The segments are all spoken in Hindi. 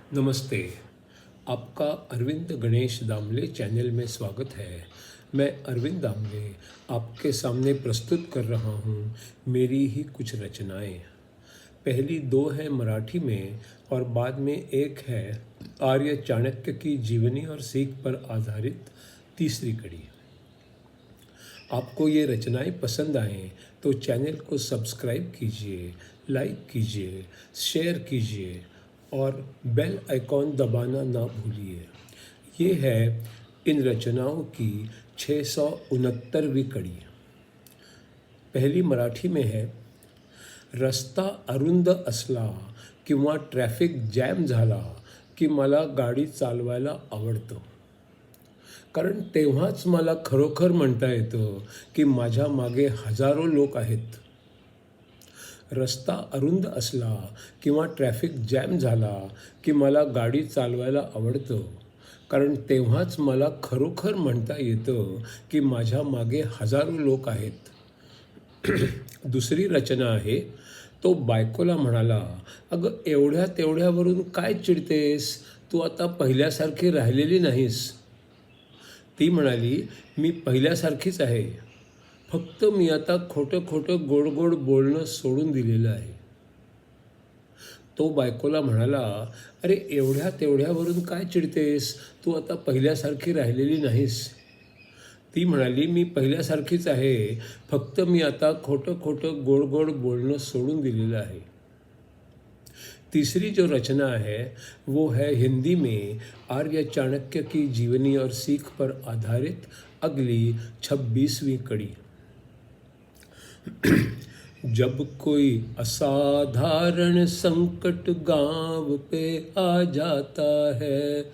नमस्ते। आपका अरविंद गणेश दामले चैनल में स्वागत है। मैं अरविंद दामले आपके सामने प्रस्तुत कर रहा हूँ मेरी ही कुछ रचनाएं। पहली दो हैं मराठी में और बाद में एक है आर्य चाणक्य की जीवनी और सीख पर आधारित तीसरी कड़ी। आपको ये रचनाएं पसंद आएँ तो चैनल को सब्सक्राइब कीजिए, लाइक कीजिए, शेयर कीजिए और बेल आइकॉन दबाना ना भूलिए। ये है इन रचनाओं की 669वीं कड़ी। पहली मराठी में है, रस्ता अरुंद असला किंवा ट्रॅफिक जॅम झाला की मला गाडी चालवायला आवडतं, कारण तेव्हाच मला खरोखर म्हणता येतं की माझ्या मागे हजारो लोक आहेत. रस्ता अरुंद असला किंवा ट्रॅफिक जॅम झाला की मला गाडी चालवायला आवडतं, कारण तेव्हाच मला खरोखर म्हणता येतं की माझ्या मागे हजारो लोक आहेत. दुसरी रचना आहे, तो बायकोला म्हणाला, अगं एवढ्या तेवढ्यावरून काय चिडतेस, तू आता पहिल्यासारखी राहिलेली नाहीस. ती म्हणाली, मी पहिल्यासारखीच आहे, फक्त मी आता खोटं खोटं गोड गोड बोलणं सोडून दिलेलं आहे. तो बायकोला म्हणाला, अरे एवढ्या तेवढ्यावरून काय चिडतेस, तू आता पहिल्यासारखी राहिलेली नाहीस. ती म्हणाली, मी पहिल्यासारखीच आहे, फक्त मी आता खोटं खोटं गोड गोड बोलणं सोडून दिलेलं आहे. तीसरी जो रचना है वो है हिंदी में आर्य चाणक्य की जीवनी और सीख पर आधारित अगली 26वीं कड़ी। जब कोई असाधारण संकट गांव पे आ जाता है,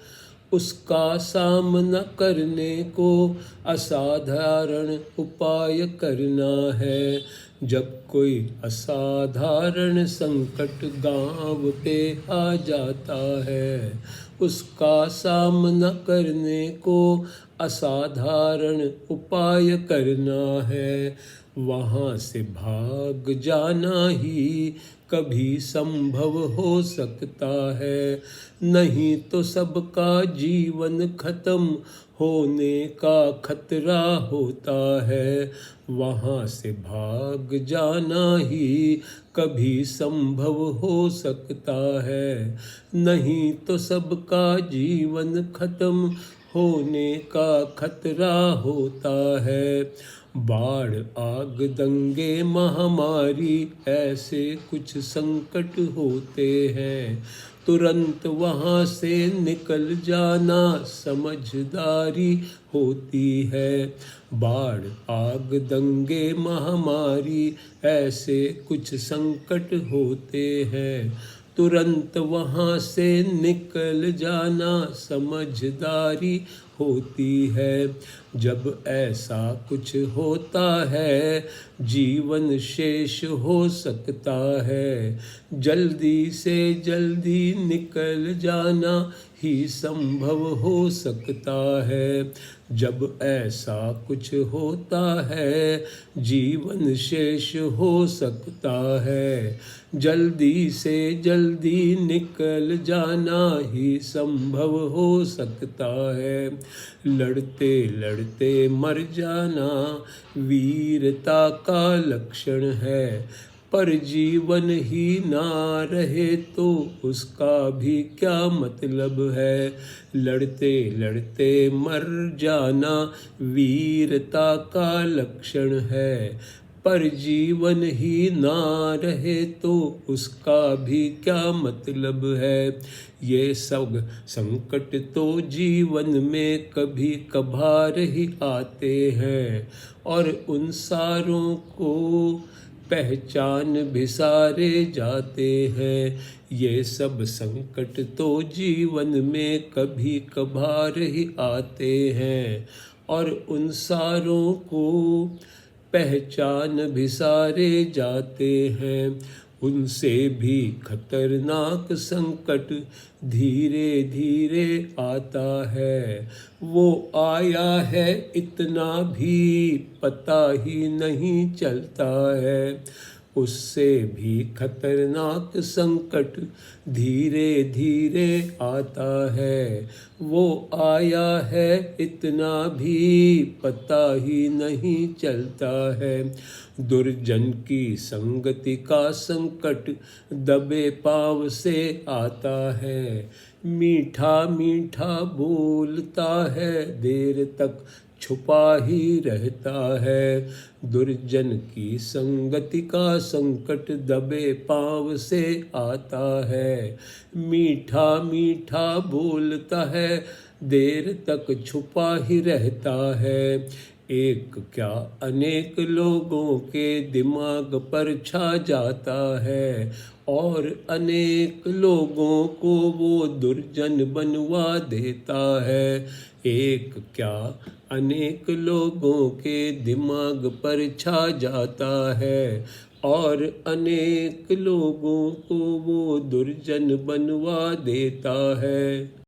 उसका सामना करने को असाधारण उपाय करना है। जब कोई असाधारण संकट गांव पे आ जाता है, उसका सामना करने को असाधारण उपाय करना है। वहाँ से भाग जाना ही कभी संभव हो सकता है, नहीं तो सबका जीवन खत्म होने का खतरा होता है। वहाँ से भाग जाना ही कभी संभव हो सकता है, नहीं तो सबका जीवन खत्म होने का खतरा होता है। बाढ़, आग, दंगे, महामारी ऐसे कुछ संकट होते हैं, तुरंत वहाँ से निकल जाना समझदारी होती है। बाढ़, आग, दंगे, महामारी ऐसे कुछ संकट होते हैं, तुरंत वहाँ से निकल जाना समझदारी होती है। जब ऐसा कुछ होता है, जीवन शेष हो सकता है, जल्दी से जल्दी निकल जाना ही संभव हो सकता है। जब ऐसा कुछ होता है, जीवन शेष हो सकता है, जल्दी से जल्दी निकल जाना ही संभव हो सकता है। लड़ते लड़ते मर जाना वीरता का लक्षण है, पर जीवन ही ना रहे तो उसका भी क्या मतलब है। लड़ते लड़ते मर जाना वीरता का लक्षण है, पर जीवन ही ना रहे तो उसका भी क्या मतलब है। ये सब संकट तो जीवन में कभी कभार ही आते हैं, और उन सारों को पहचान भी सारे जाते हैं। ये सब संकट तो जीवन में कभी कभार ही आते हैं, और उन सारों को पहचान भी सारे जाते हैं। उनसे भी खतरनाक संकट धीरे धीरे आता है, वो आया है इतना भी पता ही नहीं चलता है। उससे भी खतरनाक संकट धीरे धीरे आता है। वो आया है इतना भी पता ही नहीं चलता है। दुर्जन की संगति का संकट दबे पाँव से आता है। मीठा मीठा बोलता है, देर तक छुपा ही रहता है। दुर्जन की संगति का संकट दबे पाँव से आता है। मीठा मीठा बोलता है, देर तक छुपा ही रहता है। एक क्या अनेक लोगों के दिमाग पर छा जाता है और अनेक लोगों को वो दुर्जन बनवा देता है। एक क्या अनेक लोगों के दिमाग पर छा जाता है और अनेक लोगों को वो दुर्जन बनवा देता है।